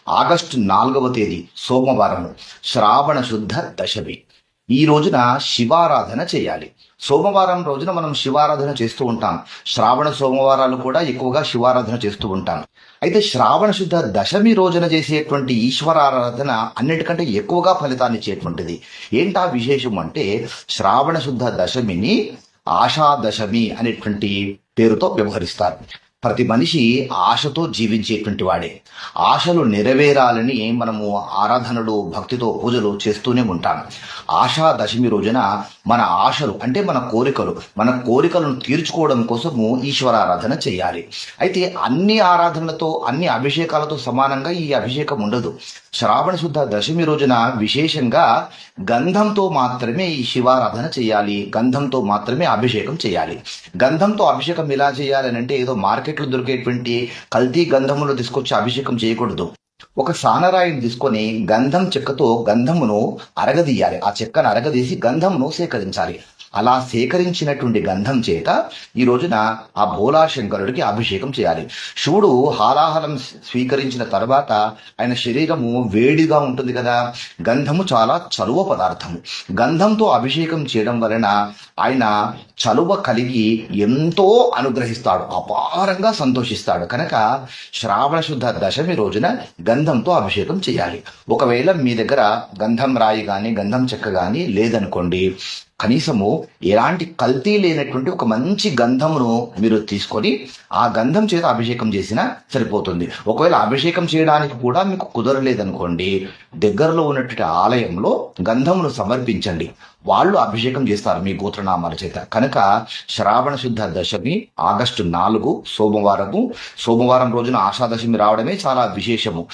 August 4వ తేదీ సోమవారం, శ్రావణ శుద్ధ దశమి. ఈ రోజున శివారాధన చేయాలి. సోమవారం రోజున మనం శివారాధన చేస్తూ ఉంటాం. శ్రావణ సోమవారాలు కూడా ఎక్కువగా శివారాధన చేస్తూ ఉంటాం. అయితే శ్రావణ శుద్ధ దశమి రోజున చేసేటువంటి ఈశ్వరారాధన అన్నిటికంటే ఎక్కువగా ఫలితాన్ని ఇచ్చేటువంటిది. ఏంటా విశేషం అంటే, శ్రావణ శుద్ధ దశమిని ఆషాదశమి అనేటువంటి పేరుతో వ్యవహరిస్తారు. ప్రతి మనిషి ఆశతో జీవించేటువంటి వాడే. ఆశలు నెరవేరాలని మనము ఆరాధనలు, భక్తితో పూజలు చేస్తూనే ఉంటాం. ఆశా దశమి రోజున మన ఆశలు అంటే మన కోరికలను తీర్చుకోవడం కోసము ఈశ్వరారాధన చేయాలి. అయితే అన్ని ఆరాధనలతో, అన్ని అభిషేకాలతో సమానంగా ఈ అభిషేకం ఉండదు. శ్రావణ శుద్ధ దశమి రోజున విశేషంగా గంధంతో మాత్రమే ఈ శివారాధన చేయాలి. గంధంతో మాత్రమే అభిషేకం చేయాలి. గంధంతో అభిషేకం ఎలా చేయాలని అంటే, ఏదో మార్కెట్లో దొరికేటువంటి కల్తీ గంధములు తీసుకొచ్చి అభిషేకం చేయకూడదు. ఒక సానరాయిని తీసుకొని గంధం చెక్కతో గంధమును అరగదీయాలి. ఆ చెక్కను అరగదీసి గంధమును సేకరించాలి. అలా సేకరించినటువంటి గంధం చేత ఈ రోజున ఆ భోలాశంకరుడికి అభిషేకం చేయాలి. శివుడు హాలాహలం స్వీకరించిన తర్వాత ఆయన శరీరము వేడిగా ఉంటుంది కదా. గంధము చాలా చలువ పదార్థము. గంధంతో అభిషేకం చేయడం వలన ఆయన చలువ కలిగి ఎంతో అనుగ్రహిస్తాడు, అపారంగా సంతోషిస్తాడు. కనుక శ్రావణ శుద్ధ దశమి రోజున గంధంతో అభిషేకం చేయాలి. ఒకవేళ మీ దగ్గర గంధం రాయి కానీ గంధం చెక్క కానీ లేదనుకోండి, కనీసము ఎలాంటి కల్తీ లేనటువంటి ఒక మంచి గంధమును మీరు తీసుకొని ఆ గంధం చేత అభిషేకం చేసినా సరిపోతుంది. ఒకవేళ అభిషేకం చేయడానికి కూడా మీకు కుదరలేదనుకోండి, దగ్గరలో ఉన్నటువంటి ఆలయంలో గంధమును సమర్పించండి. వాళ్ళు అభిషేకం చేస్తారు మీ గోత్రనామాల చేత. కనుక శ్రావణ శుద్ధ దశమి ఆగస్టు 4 సోమవారం రోజున ఆషాదశమి రావడమే చాలా విశేషము.